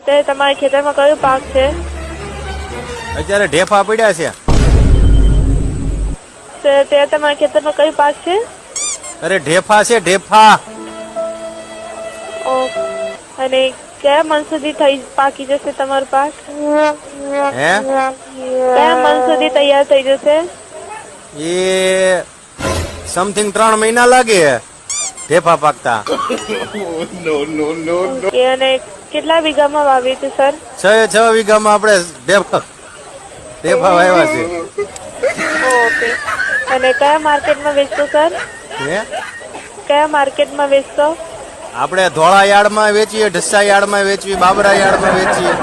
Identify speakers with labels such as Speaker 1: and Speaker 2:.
Speaker 1: તે તમારા ખેતરમાં કયો પાક છે?
Speaker 2: અત્યારે ઢેફા પડ્યા છે.
Speaker 1: તે તમારા ખેતરમાં કયો પાક છે?
Speaker 2: અરે ઢેફા છે, ઢેફા.
Speaker 1: ઓ, અને કયા મન સુધી પાકી જશે તમારો પાક?
Speaker 2: હે
Speaker 1: કયા મન સુધી તૈયાર થઈ જશે?
Speaker 2: એ સમથિંગ 3 મહિના લાગે ઢેફા પાકતા.
Speaker 1: ઓકે, અને કેટલા વીઘામાં વાવ્યું છે સર?
Speaker 2: 6 વીઘામાં આપણે ઢેફા વાવ્યા છે.
Speaker 1: ઓકે, અને કયા માર્કેટમાં વેચશો સર?
Speaker 2: હે
Speaker 1: કયા માર્કેટમાં વેચશો?
Speaker 2: આપણે ધોળા યાર્ડમાં વેચીએ, ઢસા યાર્ડમાં વેચીએ, બાબરા યાર્ડમાં વેચીએ.